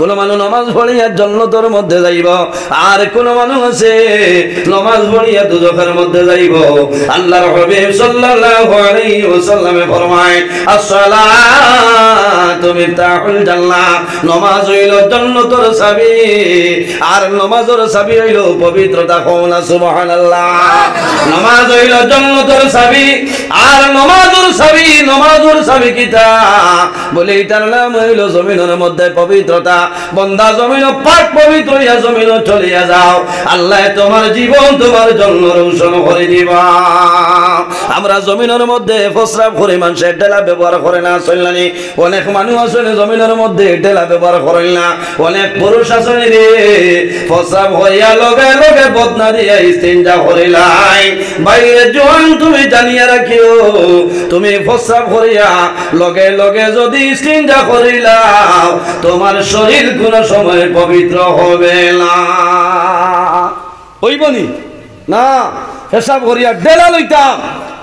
কোন মানুষ নামাজ পড়িয়া জান্নাতের মধ্যে যাইব আর কোন মানুষ আছে নামাজ পড়িয়া দুজখের মধ্যে যাইব আল্লাহর হাবিব সাল্লাল্লাহু আলাইহি ওয়াসাল্লামে ফরমায় আসসালাতু মিফতাহুল জান্নাহ নামাজ হইল জান্নাতের চাবি আর নামাজের চাবি হইল পবিত্রতা কোন সুবহানাল্লাহ নামাজ হইল জান্নাতের চাবি আর নামাজের চাবি কিতা বলে এটার নাম হইল জমিনের মধ্যে পবিত্রতা বান্দা জমিন পাক পবিত্র হইয়া জমিন চলিয়া যাও আল্লাহ তোমার জীবন তোমার জন্য রোশন করে দিবা আমরা জমিনের মধ্যে প্রস্রাব করে মানুষের ডেলা ব্যবহার করে না চললানি অনেক মানুষ আসলে জমিনের মধ্যে ডেলা ব্যবহার করেন না অনেক পুরুষ আসলে রে প্রস্রাব হইয়া লগে লগে বদনা দিয়া ইস্তিনজা করিলাই বাইরে জোয়ান তুমি জানিয়া রাখিও তুমি প্রস্রাব করিয়া লগে লগে যদি ইস্তিনজা করিলাও তোমার শরীর কোন সময় পবিত্র হবে না হইবনি না পেশাব করিয়া ডেলা লইতাম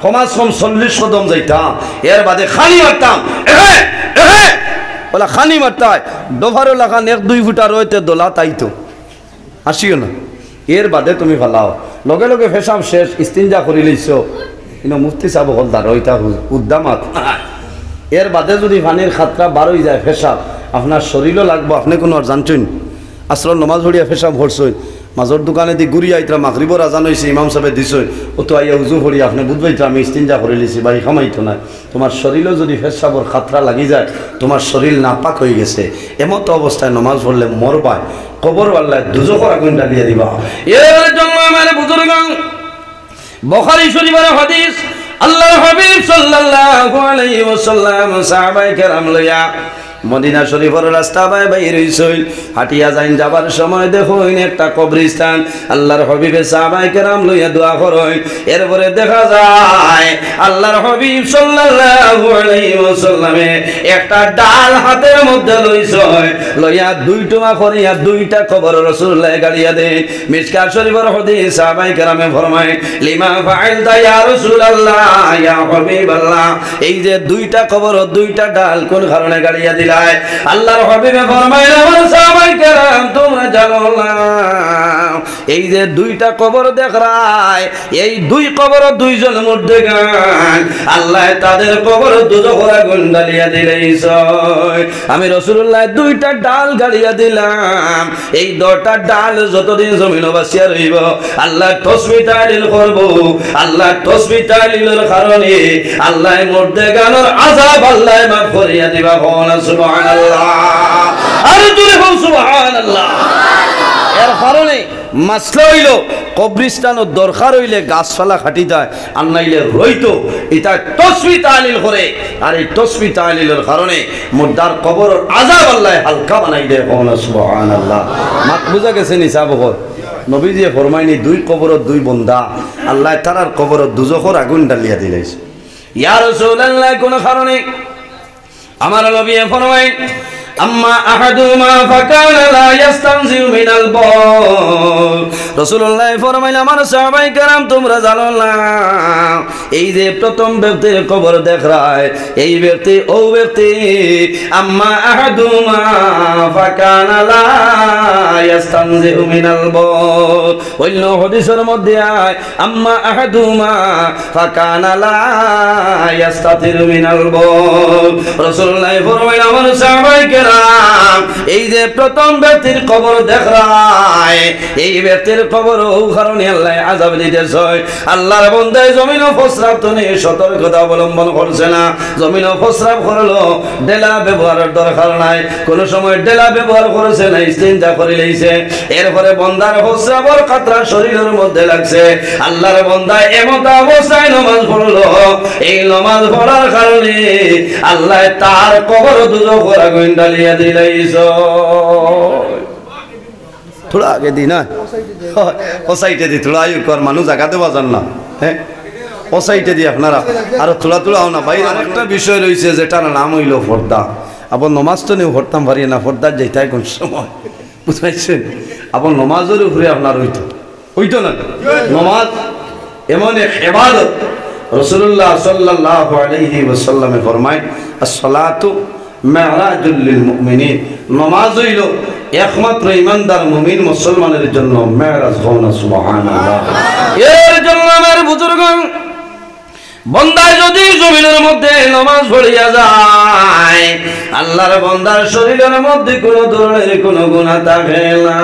কমাস কম 40 কদম যাইতাম এর বাদে খানি মারতাম বলা খানি মারতাই ডোভারও লাগান 1-2 ফুটা রইতে দোলা তাইতো আসিও না এর বাদে তুমি ভালাও লগে লগে পেশাব শেষ ইস্তিনজা করি লইছো কিন্তু মুফতি সাহেব হলদার ওইটা উদ্দামাত এর বাদে যদি পানির খাতরা বার হয়ে যায় পেশাব আপনার শরীরও লাগবো আপনি কোনো আর জানছেন আসল নমাজ ভরিয়া পেশাব ভরছই মাজর দোকানে দি ঘুরি আইতরা মাগরিবর আজান হয়েছে ইমাম সাহেব দিছই ও তো আইয়া উজু ভরি আপনি বুঝবাইতো আমি ইস্তিনজা করে লিছি বাই খামাইতো না তোমার শরীরও যদি পেশাবর খাতরা লাগি যায় তোমার শরীর নাপাক হয়ে গেছে এমতো অবস্থায় নমাজ পড়লে মরবায় কবর আল্লাহ দুজখর আগুন ডালিয়ে দিবা এর জন্য আমার বুজুর্গ বুখারী শরীফের হাদিস আল্লাহর হাবিব সাল্লাল্লাহু আলাইহি ওয়াসাল্লাম সাহাবায়ে কেরাম লইয়া মদিনা শরীফের রাস্তা বাইর হইছিল হাটিয়া যাইন যাবার সময় দেখুন একটা কবরস্থান আল্লাহর হাবিবে সাহাবায়ে কেরাম লইয়া দোয়া করেন এরপরে দেখা যায় আল্লাহর হাবিব সাল্লাল্লাহু আলাইহি ওয়াসাল্লামে একটা ডাল হাতের মধ্যে লইয়া 2 টুকরা করিয়া 2টা কবর রাসূলুল্লাহ গাড়িয়া দেন মিশকাত শরীফের হাদিস সাহাবায়ে কেরামে ফরমায় লিমা ফাআলতা ইয়া রাসূলুল্লাহ ইয়া হাবিবাল্লাহ এই যে 2টা কবর 2টা ডাল কোন কারণে গাড়িয়া দিলা আল্লাহর হাবিবে ফরমাইলেন আমার সাহাবায়ে কেরাম তোমরা জানো না এই যে 2টা কবর দেখরাই এই 2 কবর 2 জনের মধ্যে গান আল্লাহ তাদের কবর দুজখের আগুন জ্বালিয়ে দিলেইছে আমি রাসূলুল্লাহ 2টা ডাল গাড়িয়া দিলাম এই 2টা ডাল যতদিন জমিনে বাসিয়া রইব আল্লাহ তাসবিহ তাহলিল করব আল্লাহ তাসবিহ তাহলিলের কারণে আল্লাহ মধ্যে গানোর আযাব আল্লাহ মাফ করিয়া দিবা সুবহানাল্লাহ আর জোরে বল সুবহানাল্লাহ এর কারণে মাসলা হইল কবরস্থানের দরকার হইলে গাছপালা কাটি যায় আর নাইলে রইতো এটা তাসবিহ তাহলিল করে আর এই তাসবিহ তাহলিলের কারণে মুর্দার কবরের আযাব আল্লাহ হালকা বানাই দেয় সুবহানাল্লাহ মাত বুঝা গেছে নিসাব কর নবীজি ফরমাইনি 2 কবরের 2 বান্দা আল্লাহ তারার কবরের দুজখের আগুন জ্বালিয়ে দিলেছে ইয়া রাসূলুল্লাহ কোন কারণে আমার নবী ফরমায় আম্মা আহাদুমা ফাকানা লা ইস্তানজিউ মিনাল বাল রাসূলুল্লাহ ফরমাইলেন আমার সাহাবায়ে কেরাম তোমরা জানো না এই যে প্রথম ব্যক্তির কবর দেখরায় এই ব্যক্তি ও ব্যক্তি আম্মা আহাদুমা ফাকানা লা ইস্তানজিউ মিনাল বাল অন্য হাদিসের মধ্যে আয় আম্মা আহাদুমা ফাকানা লা ইস্তাতিরু মিনাল বাল রাসূলুল্লাহ ফরমাইলেন আমার সাহাবায়ে এই যে প্রথম ব্যক্তির কবর দেখরায় এই ব্যক্তির কবর ও কারণে আল্লাহ আযাব দিতেছে আল্লাহর বান্দা জমিন ও প্রস্রাব তো নিয়ে সতর্কতা অবলম্বন করছে না জমিন ও প্রস্রাব করলো ডেলা ব্যবহারের দরকার নাই কোন সময় ডেলা ব্যবহার করেছে না ইস্তিনজা করে লইছে এরপরে বান্দার প্রস্রাবের কাতরা শরীরের মধ্যে লাগছে আল্লাহর বান্দা এমত অবস্থায় নামাজ পড়লো এই নামাজ পড়ার কারণে আল্লাহ তার কবর দুজখের আগুন জ্বালিয়ে দিলেইছে थोड़ा आगे दी ना ओ साइडे दी थोड़ा आयु कर मानु জায়গাতে বাজান না হ্যাঁ ও সাইডে দি আপনারা আর থোড়া থোড়া আও না ভাই একটা বিষয় রইছে যেটার নাম হইল পর্দা আপন নামাজ তো নিও পড়তাম পারি না পর্দা যাইতাই কোন সময় বুঝাইছেন আপন নামাজের উপরে আপনার হইতো না নামাজ এমন এক ইবাদত রাসূলুল্লাহ সাল্লাল্লাহু আলাইহি ওয়াসাল্লামে ফরমায় as-salatu মেরাজুল লিল মুমিনিন, নামাজ হইল একমাত্র ইমানদার মুমিন মুসলমানের জন্য মেরাজ। হওয়া সুবহানাল্লাহ। এর জন্য আমার বুজুর্গ বন্দায় যদি জমিনের মধ্যে নামাজ পড়িয়া যায়, আল্লাহর বন্দার শরীরের মধ্যে কোনো ধরনের কোনো গুনাহ থাকে না,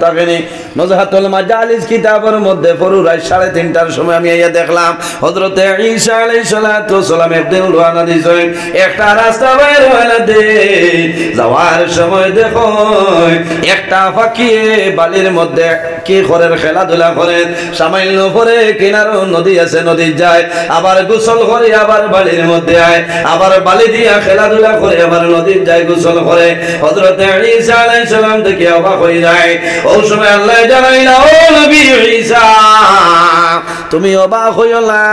থাকেনি। নজহাতুল মাজালিস কিতাবের মধ্যে পড়ুরাই 3:30টার সময় আমি আইয়া দেখলাম হযরতে ঈসা আলাইহিস সালাতু ওয়াসসালাম একদিন রওনা দিয়েছেন, একটা রাস্তা বের হইলা দে যাওয়ার সময় দেখো একটা ফাঁকিয়ে বালির মধ্যে কি করেন, খেলাধুলা করেন, সামান্য পরে কিনারো নদী আছে, নদী যায়, আবার গোসল করে, আবার বালির মধ্যে আয়, আবার বালি দিয়া খেলাধুলা করে, আবার নদীর যায় গোসল করে। হযরতে ঈসা আলাইহিস সালাম থেকে অবাক হয়ে যায়। ওই সময় আল্লাহ জানাইলা, ও নবী ঈসা তুমি অবাক হইও না,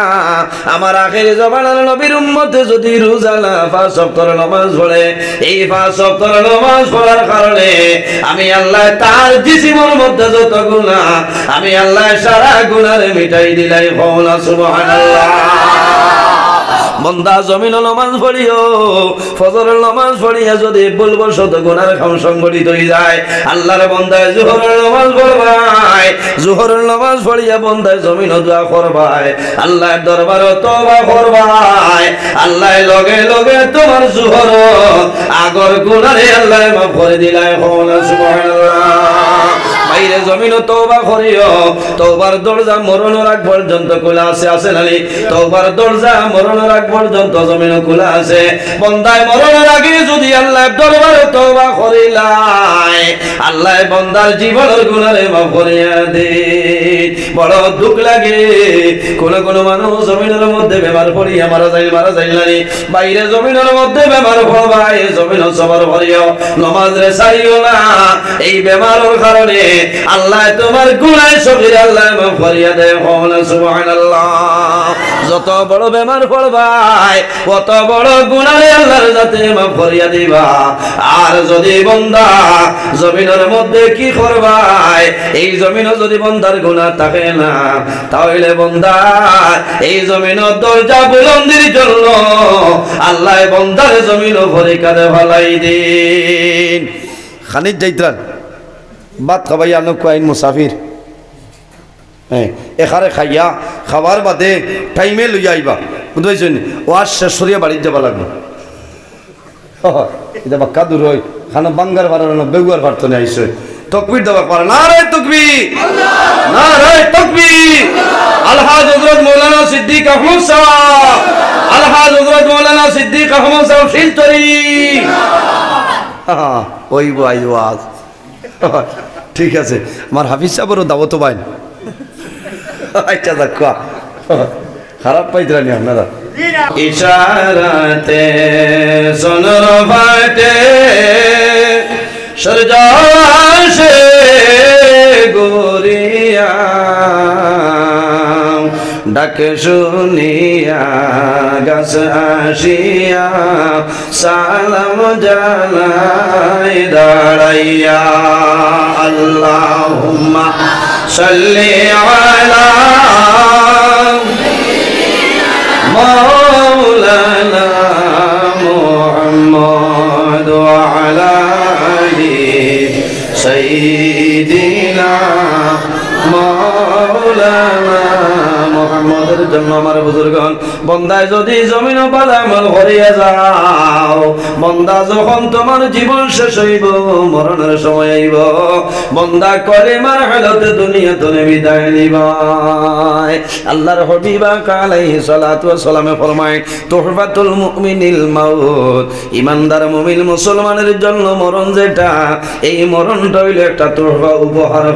আমার আখিরি জামানার নবীর উম্মতে যদি রোজানা 5 ওয়াক্তের নামাজ পড়ে, এই 5 ওয়াক্তের নামাজ পড়ার কারণে আমি আল্লাহ তার জিসিমের মধ্যে যত গুনাহ আমি আল্লাহ সারা গুনাহ মিটাই দিলাই। কওলা সুবহানাল্লাহ। বন্দা জমিন নামাজ পড়িও, ফজরের নামাজ পড়িয়া যদি ভুলবশ গুনার কাম সংগঠিত হয়ে যায়, আল্লাহর বন্দায় জোহরের নামাজ পড়বাই, জোহরের নামাজ পড়িয়া বন্দায় জমিন দোয়া করবাই, আল্লাহর দরবারে তওবা করবাই, আল্লাহ লগে লগে তোমার জোহর আগর গুনারে আল্লাহ মাফ করে দিলাই। সুবহানাল্লাহ। বাইরে জমিন তওবা করিও, তওবার দরজা মরণের আগ পর্যন্ত খোলা আছে, আছে নানি? তওবার দরজা মরণের আগ পর্যন্ত জমিন খোলা আছে। বন্দায় মরণের আগে যদি আল্লাহর দরবারে তওবা করিলাই, আল্লাহ বন্দার জীবনের গুনাহে মাফ করিয়া দেয়। বড় দুঃখ লাগে, কোন কোন মানুষ জমিনের মধ্যে বেমার পড়িয়া মারা যায় নানি? বাইরে জমিনের মধ্যে বেমার পড়বাই, জমিন সবার করিও, নামাজ রে ছাড়িও না। এই বেমারের কারণে আল্লাহ তোমার গুনাহ সগীরা আল্লাহ মাফ করিয়া দেয়। সুবহানাল্লাহ। যত বড় বেমার পড়বাই কত বড় গুনাহ আল্লাহর যাতে মাফ করিয়া দিবা। আর যদি বান্দা জমিনের মধ্যে কি করবাই, এই জমিনে যদি বান্দার গুনাহ থাকে না, তাহলে বান্দা এই জমিনের দরজা বুলন্দির জন্য আল্লাহ বান্দার জমিন পরীক্ষাতে ফলাই দিন। খানিক যাইত্রান ভাত খাবাই আনো কয়েন মুসাফির, হ্যাঁ এখানে খাইয়া খাবার বাদে টাইমে লইয়া আইবা, বুঝতে ওয়াজ শেষ করিয়া বাড়ির যাবা লাগবে। এটা বাক্কা দূর হয়, খানা বাঙ্গার বাড়ানো বেগুয়ার প্রার্থনে আইসে তকবীর দেওয়া পারে না। রে তকবীর, না রে তকবীর। আলহাজ হযরত মাওলানা সিদ্দিক আহমদ সাহেব, আলহাজ হযরত মাওলানা সিদ্দিক আহমদ সাহেব শিলচরি। ওই ভাই ওয়াজ ঠিক আছে। আমার হাফিজ সাহেবেরও দাওয়াত বাইন। আচ্ছা দেখ খারাপ পাইতরানি আপনারা। ইশারাতে সোনর বাটে সরজাশে গোরিয়া, ডাক শুনিয়া গাছ আসিয়া সালাম জানাই দাঁড়াইয়া। আল্লাহুম্মা সাল্লি আলা মাওলানা মুহাম্মদ ওয়া আলা আলি সাইয়্যিদিনা মাওলানা মুহাম্মদের জন্য আমার বুজুর্গণ, বন্দায় যদি জমিন পালা আমল করিয়া যাও, বন্দা যখন তোমার জীবন শেষ হইব, মরণের সময় আইব, বন্দা কলিমার হালতে দুনিয়া থেকে বিদায় নিবাই। আল্লাহর হাবিব আলাইহিস সালাতু ওয়াস সালামে ফরমায়, তুহফাতুল মুমিনিল মাউত, ইমানদার মুমিন মুসলমানের জন্য মরণ যেটা, এই মরণটা হইল একটা তোহফা, উপহার।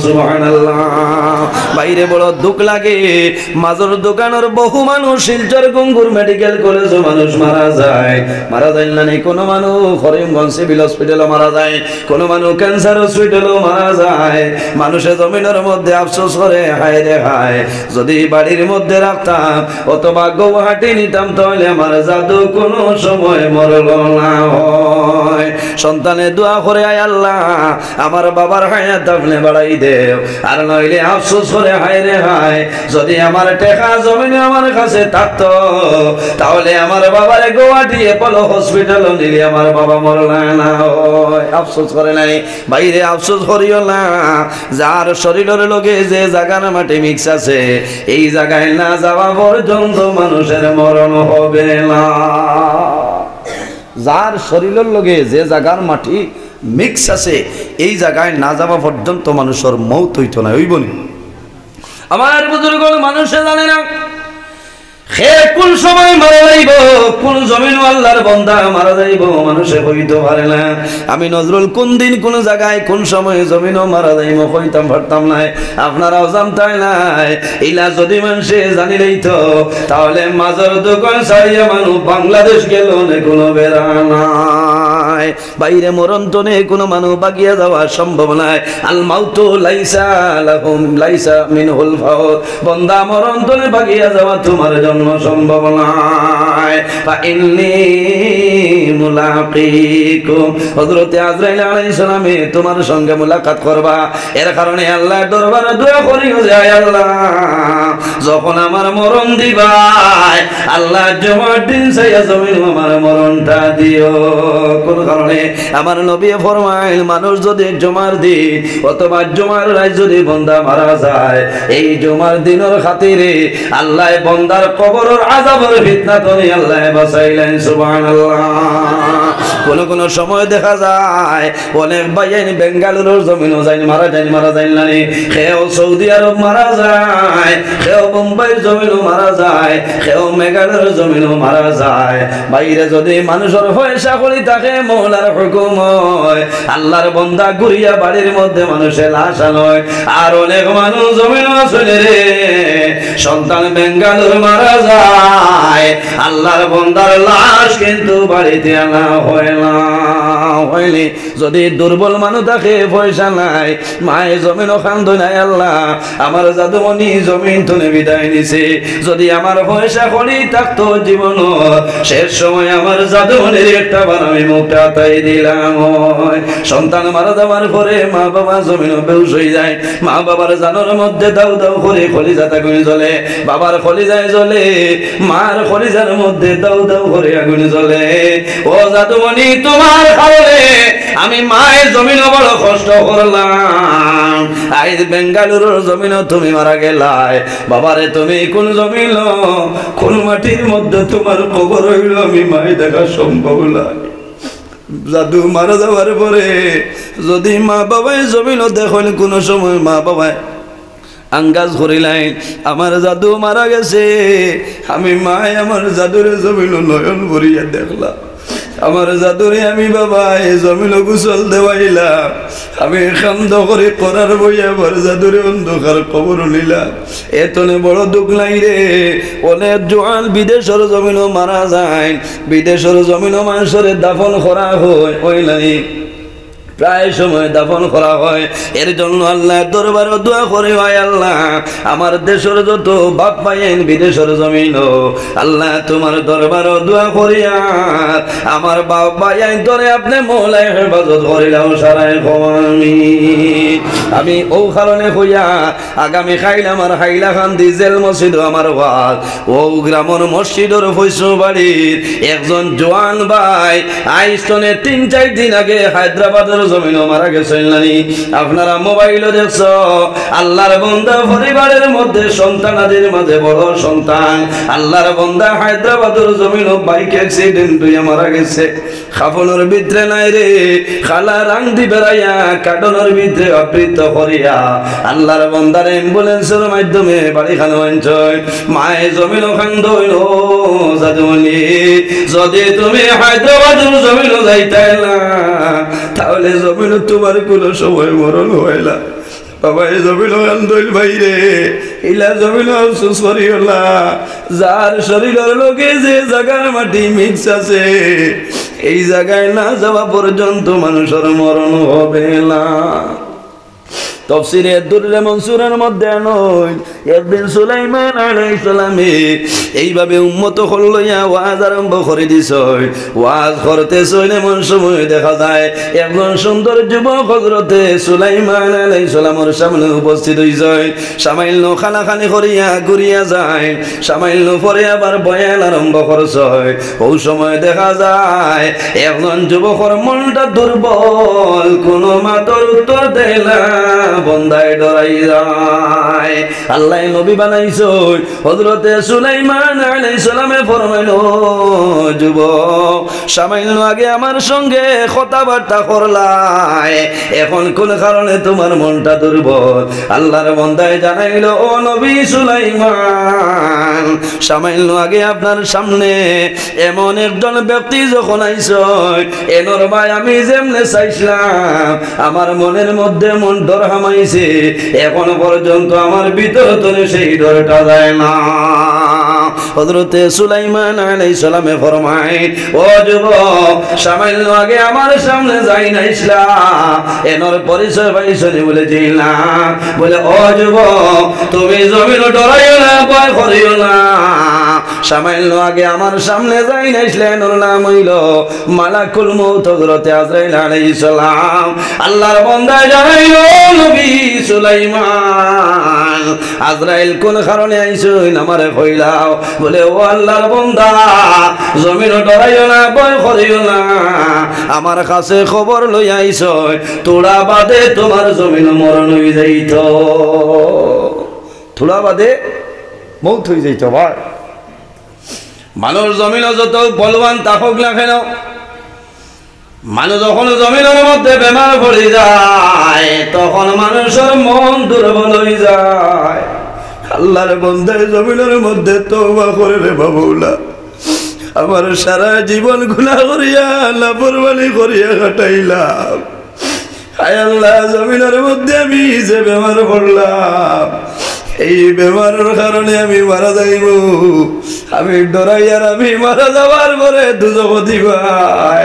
সুবহানাল্লাহ। বাইরে বড় দুঃখ লাগে, মাজর দোকানের বহু মানুষ শিলচর গঙ্গুর মেডিকেল কলেজে মানুষ মারা যায় না? কোনো মানুষ করিমগঞ্জ সিভিল হসপিটালও মারা যায়, কোনো মানুষ ক্যান্সার হসপিটালও মারা যায়। মানুষের জমিনের মধ্যে আফসোস করে, হায় রে হায়, যদি বাড়ির মধ্যে রাখতাম অথবা গৌহাটি নিতাম, তাহলে আমার জাদু কোনো সময় মরল না হয়। সন্তানে দোয়া করে, আয় আল্লাহ আমার বাবার হায়াত আপনি বাড়াই দেও, আর নইলে আফসোস করে হায় রে হায় যদি আমার টেকা জমিনে আমার কাছে থাকতো তাহলে আমার বাবারে গুয়াহাটি অ্যাপোলো হসপিটাল নিলে আমার বাবা মরলা না হয়। আফসোস করে নাই বাইরে, আফসোস করিও না। যার শরীরের লগে যে জায়গার মাটি মিক্স আছে এই জায়গায় না যাওয়া পর্যন্ত মানুষের মরণ হবে না। যার শরীরের লগে যে জায়গার মাটি মিক্স আছে এই জায়গায় না যাওয়া পর্যন্ত মানুষের মৌত হইত না। হইব নি? আমার বুজুর্গ মানুষে জানে না সে কোন সময় মারা যাইব, কোন জমিন আল্লাহর বান্দা মারা যাইব মানুষে হইতে পারে না। আমি নজরুল কোন দিন কোন জায়গায় কোন সময় জমিনও মারা যাইব হইতাম পারতাম নাই, আপনারাও জানতাই নাই। ইলা যদি মানুষে জানিলেই তো তাহলে মাজার দোকান ছাড়িয়া মানুষ বাংলাদেশ গেল না, কোনো বেড়া নাই। বাইরে মরন্তনে কোনো মানুষ বাগিয়া যাওয়া সম্ভব নাই। আল মাউতু লাইসা লাহুম লাইসা মিনহুল ফাউত, বান্দা মরন্তনে বাগিয়া যাওয়া তোমার জন্য সম্ভব নয়। ফাইন্নী মুলাকিকুম, হযরত আজরাইল আলাইহিস সালামে তোমার সঙ্গে মুলাকাত করবা। এর কারণে আল্লাহর দরবারে দোয়া করি যায়, আল্লাহ যখন আমার মরণ দিবাই আল্লাহ জুমার দিন সাইয়া জমিন আমার মরণটা দিও। কোন কারণে আমার নবী ফরমাইল মানুষ যদি জুমার দিন অথবা জুমার রাত যদি বান্দা মারা যায় এই জুমার দিনের খাতিরে আল্লাহ বান্দার কবরের আযাবের ফিতনা থেকে আল্লাহ বাঁচাইলেন। সুবহানাল্লাহ। কোন সময় দেখা যায় অনেক ভাইয়ান বেঙ্গালুরুর জমিনও যায় মারা যায় না, কেউ সৌদি আরব মারা যায়, কেউ মুম্বাইয়ের জমিনও মারা যায়, কেউ মেঘালয়ের জমিনও মারা যায়। বাইরে যদি মানুষের পয়সা করি থাকে মওলার হুকুম হয় আল্লাহর বান্দা ঘুরিয়া বাড়ির মধ্যে মানুষের লাশ আনয়। আর অনেক মানুষ জমিনও চলে রে সন্তান বেঙ্গালুর মারা যায় আল্লাহর বান্দার লাশ কিন্তু বাড়িতে আনা হয় না। হয়নি যদি দুর্বল মানুষ থাকে পয়সা নাই মায়ে জমিন খান্দ নাই, আল্লাহ আমার জাদুমণি জমিন তুলে বিদায় নিছে, যদি আমার পয়সা করি থাকতো জীবন শেষ সময় আমার জাদুমণির একটা বার আমি মুখটা তাই দিলাম। সন্তান মারা যাওয়ার পরে মা বাবা জমিন বেউস হয়ে যায়, মা বাবার জানোর মধ্যে দাউ দাউ করে কলিজাটা গুলি জ্বলে, বাবার কলিজায় জ্বলে, মার কলিজার মধ্যে দাউ দাউ করে আগুন জ্বলে। ও জাদুমণি তোমার কারণে আমি মায়ের জমিনও বড় কষ্ট করলাম, আজ বেঙ্গালুরুর জমিনও তুমি মারা গেলাই। বাবারে তুমি কোন জমিন কোন মাটির মধ্যে তোমার কবর হইল আমি মায় দেখা সম্ভব নয়। জাদু মারা যাওয়ার পরে যদি মা বাবাই জমিনও দেখেন কোন সময় মা বাবাই আঙ্গাজ করিলাই আমার জাদু মারা গেছে, আমি মায় আমার জাদুরে জমিন নয়ন ভরিয়া দেখলাম, আমার জাদুরে আমি বাবা এই জমিন গোসল দেওয়াইলাম, আমি খান্দ করে করার বই আমার জাদুরে অন্ধকার খবর নিলাম। এতনে বড় দুঃখ নাই রে। অনেক জোয়ান বিদেশের জমিনও মারা যায়, বিদেশের জমিনও মানুষের দাফন করা হয় ওই নাই, প্রায় সময় দাফন করা হয়। এর জন্য আল্লাহ দরবারে দোয়া করে হয় আল্লাহ আমার দেশের যত বাপ পাইন বিদেশের জমিন আল্লাহ তোমার দরবারে দোয়া করিয়া আমার বাপ পাইন ধরে আপনি মওলাই হেফাজত করিলাম সারাই আমি ও কারণে হইয়া আগামী খাইলাম আর হাইলা খান ডিজেল মসজিদ আমার ঘর ও গ্রামের মসজিদের ফৈসু বাড়ির একজন জোয়ান ভাই আইসনে ৩-৪ দিন আগে হায়দ্রাবাদের জমিনও মারা গেছেন নানি। আপনারা মোবাইলে দেখছ আল্লাহর বান্দা পরিবারের মধ্যে সন্তানাদের মাঝে বড় সন্তান আল্লাহর বান্দা হায়দ্রাবাদের জমিনও বাইক অ্যাক্সিডেন্ট হইয়া মারা গেছে। খাফনের ভিতরে নাই রে খালা রাং দি বেড়াইয়া কাটনের ভিতরে অবৃত করিয়া আল্লাহর বান্দার অ্যাম্বুলেন্সের মাধ্যমে বাড়ি খানো অঞ্চল মায়ে জমিন খান্দ হইল। জাদুমণি যদি তুমি হায়দ্রাবাদের জমিনও যাইতাই না তাহলে জমিন তোমার কোন সময় মরণ হয় না। বাবা এই জমিন আন্দোল ভাইরে ইলা জমিন আফসোস করিওলা যার শরীরের লোকে যে জায়গার মাটি মিক্স আছে এই জায়গায় না যাওয়া পর্যন্ত মানুষের মরণ হবে না। তাফসীরে দুররে মনসুরের মধ্যে নয় একদিন সুলাইমান আলাইহিস সালামে এইভাবে উম্মত হল লইয়া ওয়াজ আরম্ভ করে দিছ ওয়াজ করতেছ এমন সময় দেখা যায় একজন সুন্দর যুবক হযরতে সুলাইমান আলাইহিস সালামের সামনে উপস্থিত হইছে সামাইল খানাখানি করিয়া ঘুরিয়া যায় সামাইল পরে আবার বয়ান আরম্ভ করছে ওই সময় দেখা যায় একজন যুবকের মনটা দুর্বল কোনো মাতর উত্তর দেয় না বন্দায় ডরাই যায় আল্লাহ নবী বানাইছো হযরতে সুলাইমান আলাইহিস সালামে ফরমাইলো যুবক সামান্য আগে আমার সঙ্গে কথাবার্তা করলাই এখন কোন কারণে তোমার মনটা দুর্বল আল্লাহর বান্দায় জানাইলো ও নবী সুলাইমান সামান্য আগে আপনার সামনে এমন একজন ব্যক্তি যখন আইছো এনর ভাই আমি যেমনে চাইছিলাম আমার মনের মধ্যে মন ডর হামাইছে এখন পর্যন্ত আমার ভিতর তরে সেই ডরটা যায় না হযরতে সুলাইমান আলাইহিস সালামে ফরমায় ও যুবক সামান্য আগে আমার সামনে যাই নাইছিলা এনর পরিচয় পাইছনি বলে দিলাম বলে ও যুবক তুমি জমিন ডরাইও না ভয় করিও না সামান্য আগে আমার সামনে যাই নাইছিলেন ওর নাম হইল মালাকুল মউত হযরতে আজরাইল আলাইহিস সালাম আল্লাহর বান্দা জানাইলো নবী সুলাইমান আজরাইল কোন কারণে আইছইন আমারে কইলাও বলে ও আল্লাহর বান্দা জমিন ডরাইও না ভয় করিও না আমার কাছে খবর লই আইছই তোড়া বাদে তোমার জমিন মরণ হই যাইত তোড়া বাদে মউত হই যাইত ভাই মানুষ জমিন যত বলবান তাকক না কেন মানুষ যখন জমিনের মধ্যে বেমার পড়ে যায় তখন মানুষের মন দুর্বল হয়ে যায় আল্লাহর বান্দা জমিনের মধ্যে তওবা করে রে বাবুলা আমার সারা জীবন গুনাহ করিয়া লাপরওয়ানি করিয়া কাটাইলাম হায় আল্লাহ জমিনের মধ্যে আমি যে বেমার পড়লাম এই বেমারের কারণে আমি মারা যাইব আমি ডরাই আর আমি মারা যাওয়ার পরে দুজক দিবাই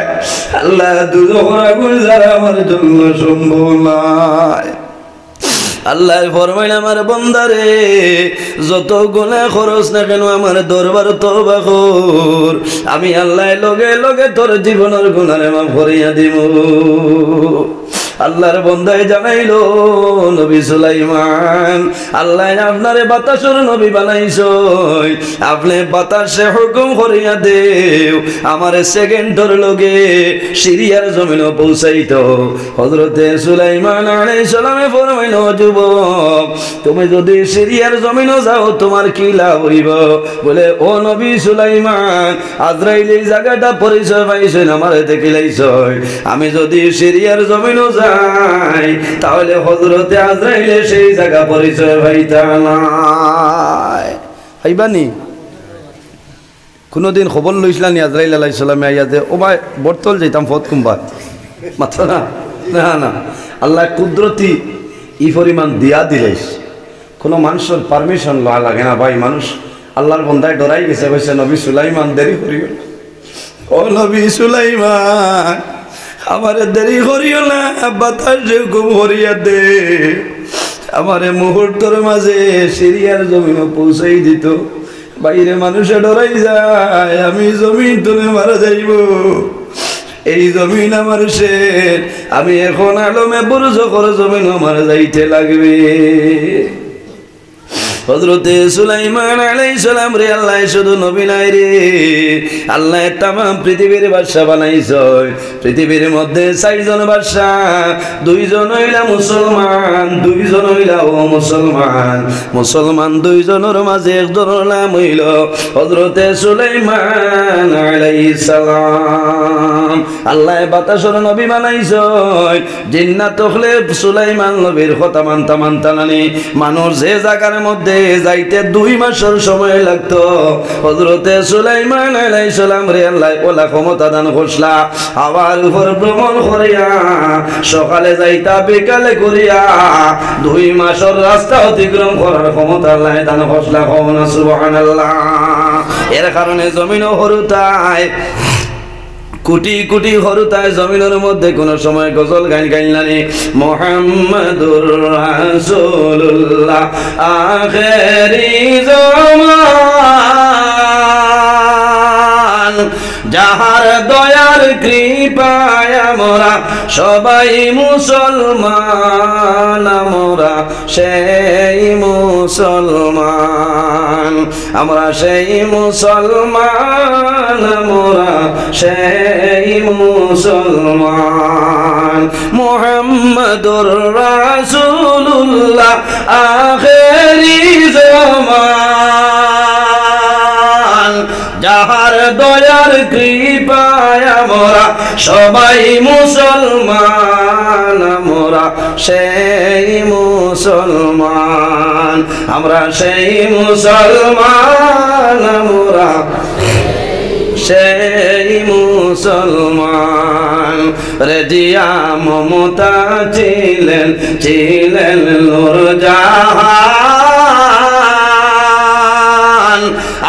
আল্লাহ দুজকের আগুন যারা আমার জন্য সম্ভব নাই আল্লাহ ফরমাইল আমার বান্দারে যত গুনাহ খরচ না কেন আমার দরবার তওবা কর আমি আল্লাহ লগে লগে তোর জীবনের গুনাহ মাফ করিয়া দিব আল্লাহর বান্দায় জানাইলো নবী সুলাইমান আল্লাহ আপনারে বাতাসের নবী বানাইছো আপনি বাতাসে হুকুম করিয়া দেও আমারে সেকেন্ডের লগে সিরিয়ার জমিনে পৌঁছাইতো হযরতে সুলাইমান আলাইহিস সালামে ফরমাইলো যুবক তুমি যদি সিরিয়ার জমিনে যাও তোমার কি লাভ হইব বলে ও নবী সুলাইমান আজরাইল এই জায়গাটা পরিচয় পাইছেন আমারে দেখিলাইছো আমি যদি সিরিয়ার জমিনে যাই তাহলে হযরতে আজরাইল সেই জায়গা পরিচয় পাইতা না আইবানি কোনদিন খবর লইছিলানি আজরাইল আলাইহিস সালামে আইয়া যে ও ভাই বর্তল যাইতাম ফত কুম্বা মাত্র না না না আল্লাহ কুদরতি ই পরিমাণ দিয়া দিলেস কোনো মানুষের পারমিশন লওয়া লাগে না ভাই মানুষ আল্লাহর বান্দায় ডরাই গেছে কইছে নবী সুলাইমান দেরি করিও ও নবী সুলাইমান আমারে দেরি করিও না বাতাস হুকুম করিয়া দে আমারে মুহূর্তের মাঝে সিরিয়ার জমিনে পৌঁছাই দিত বাইরে মানুষে ডরাই যায় আমি জমিন তুলে মারা যাইব এই জমিন আমার শের আমি এখন আলমে বুরজ করে জমিন আমার যাইতে লাগবে হযরতে সুলাইমান আলাইহিস সালাম রে আল্লাহ শুধু নবী নাই রে আল্লাহ तमाम পৃথিবীর বাদশা বানাইছে পৃথিবীর মধ্যে 4 জন বাদশা 2 জন হইলা মুসলমান 2 জন হইলা মুসলমান মুসলমান 2 জনের মাঝে একজনের নাম হইল হযরতে সুলাইমান আলাইহিস সালাম আল্লাহ বাতাসের নবী বানাইছে জিন্নাত হলে সুলাইমান নবীর কথা মানতামানি মানুষ যে জায়গার মধ্যে যাইতে 2 মাসের সময় লাগতো হযরতে সুলাইমান আলাইহিস সালাম রে আল্লাহ ওলা ক্ষমতা দান করছলা হাওয়ার উপর ভ্রমণ করিয়া সকালে যাইতা বিকালে করিয়া 2 মাসের রাস্তা অতিক্রম করার ক্ষমতা আল্লাহ দান করছলা সুবহানাল্লাহ এর কারণে জমিনও হরুতায় কোটি কোটি হরতায় জমিনের মধ্যে কোন সময় গজল গান গাইলানি মুহাম্মাদুর রাসূলুল্লাহ আখেরি জামান যাহার দয়ার কৃপায় আমরা সবাই মুসলমান আমরা সেই মুসলমান আমরা সেই মুসলমান আমরা সেই মুসলমান মুহাম্মাদুর রাসূলুল্লাহ আখেরি জামান যাহার দয়ার কৃপায় আমরা সবাই মুসলমান আমরা সেই মুসলমান আমরা সেই মুসলমান আমরা সেই মুসলমান রেজিয়া মমতা ছিলেন ছিলেন নূরজাহান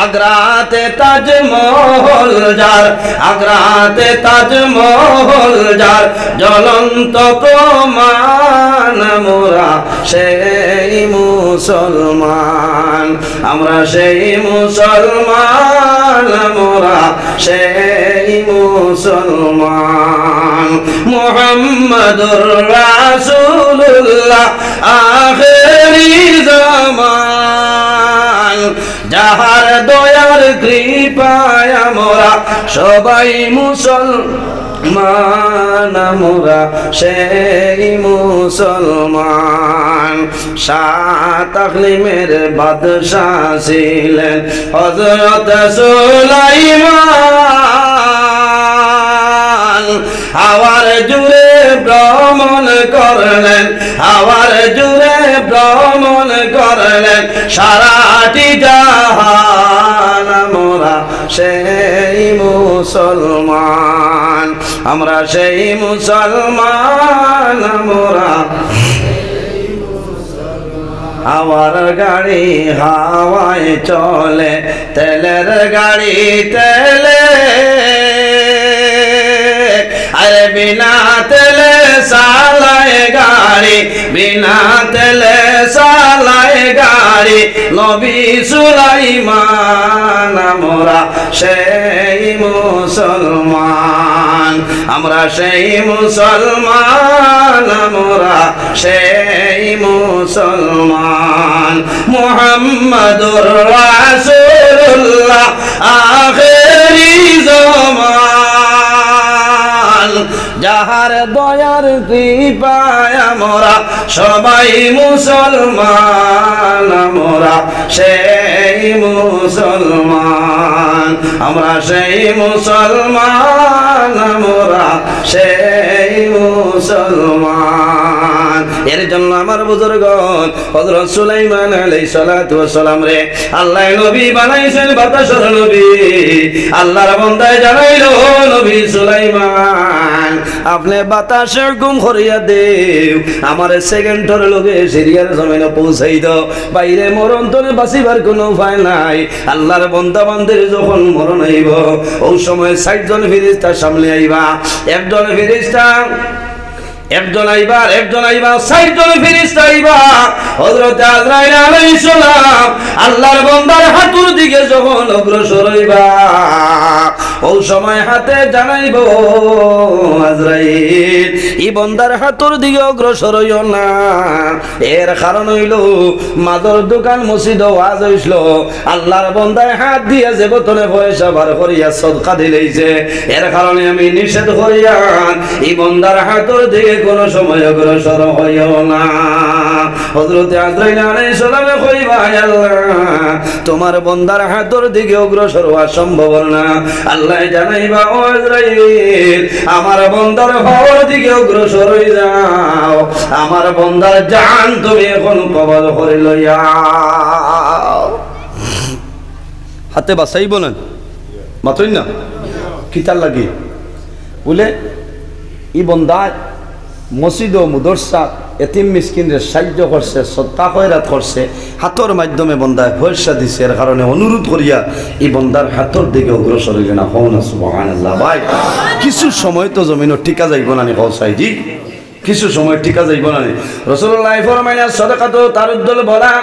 আগ্রাতে তাজমহল যার আগ্রাতে তাজমহল যার জ্বলন্ত প্রমাণ মোরা সেই মুসলমান আমরা সেই মুসলমান মোরা সেই মুসলমান মুহাম্মাদুর রাসূলুল্লাহ আখেরি জামান যাহার দয়ার কৃপায় আমরা সবাই মুসলমান আমরা সেই মুসলমান সাত ইকলিমের বাদশাহ ছিলেন হযরত সুলাইমান হাওয়ার জুড়ে ভ্রমণ করলেন হাওয়ার জুড়ে ভ্রমণ করলেন সারাটি জাহান আমরা সেই মুসলমান আমরা সেই মুসলমান আমরা হাওয়ার গাড়ি হাওয়ায় চলে তেলের গাড়ি তেলে আরে বিনা তেলে চালায় গাড়ি বিনা তেলে চালায় গাড়ি নবী সুলাইমান আমরা সেই মুসলমান আমরা সেই মুসলমান আমরা সেই মুসলমান মুহাম্মাদুর রাসূলুল্লাহ আখেরি জামান যাহার দয়ার কৃপায় আমরা সবাই মুসলমান আমরা সেই মুসলমান আমরা সেই মুসলমান আমরা সেই মুসলমান এর জন্য আমার বুজুর্গণ হযরত সুলাইমান আলাইহিস সালাতু ওয়াস সালাম রে আল্লাহ নবী বানাইছেন বাতাসের নবী আল্লাহর বান্দায় জানাইলো নবী সুলাইমান আপনি বাতাসের গুম করিয়া দেও আমার সেকেন্ডের লগে সিরিয়ার জমিনে পৌঁছাই দাও বাইরে মরণ তোরে বাঁচিবার কোনো উপায় নাই আল্লাহর বান্দা বান্দের যখন মরণ আইব ওই সময় 60 জন ফেরেশতা সামনে আইবা একজন ফেরেশতা একজন আইবার 60 জন ফেরেশতা আইবা হযরত আজরাইল আলাইহিস সালাম আল্লাহর বান্দার হাতুর দিকে যখন অগ্রসর হইবা ওই সময় হাতে জানাইব আজরাইল এই বান্দার হাতুর দিকে অগ্রসর হইও না এর কারণ হইল মাদর দোকান মসজিদ ওয়াজ হইছিল আল্লাহর বান্দায় হাত দিয়ে যে বোতলে পয়সা বার করিয়া সদকা দিলেইছে এর কারণে আমি নিষেধ করিয়া এই বান্দার হাতুর দিকে কোন সময় অগ্রসর হইও না হযরত আজরাইল আলাইহিস সালাম কইবা আল্লাহ তোমার বান্দার হাতুর দিকে অগ্রসর হওয়া সম্ভব না আল্লাহ জানাইবা ও আজরাইল আমার বান্দার হওয়ার দিকে অগ্রসর হই যাও আমার বান্দার জান তুমি এখন কবজ করে লইয়াও হাতে বাসাই বলেন মাতই না কিতার লাগি বলে ই বান্দা মসজিদ ও মুদরসা এতিম মিসকিনরে সাহায্য করছে, সদকা খয়রাত করছে, হাতর মাধ্যমে বন্দায় পয়সা দিছে। এর কারণে অনুরোধ করিয়া এই বন্দার হাতর দিকে অগ্রসর হইলে না হও না সুবহানাল্লাহ। ভাই কিছু সময় তো জমিনও টিকা যাইব না নি হসাইজি, কিছু সময় টিকা যাইব না নি। রাসূলুল্লাহ ফরমাইলেন সাদাকাতু তারুদ্দুল বলা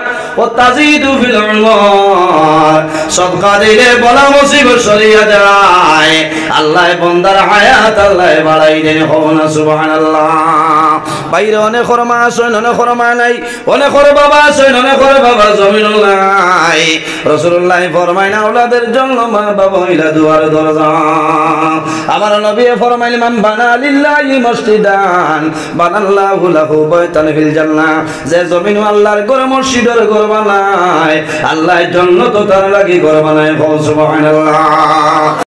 ও তাজিদু ফিল উমর, সদকা দিলে বলা মুসিবত সরিয়া যায়, আল্লাহ বান্দার হায়াত আল্লাহ বাড়াই দেন। হও না সুবহানাল্লাহ। বাইরে অনেক খরমা আছে, অনেক খরমা নাই, অনেক খর বাবা আছে, অনেক খর বাবা জমিন নাই। রাসূলুল্লাহ ফরমাইলেন আওলাদের জন্য মা বাবা হইলা দুয়ার দরজা। আমার নবী ফরমাইলেন মান বানা লিল্লাহি মসজিদান বানাল্লাহু লাহু বাইতান ফিল জান্নাহ, যে জমিন আল্লাহর ঘর মসজিদের ঘর বানায়, আল্লাহ জান্নাত তার লাগি ঘর বানায়। সুবহানাল্লাহ।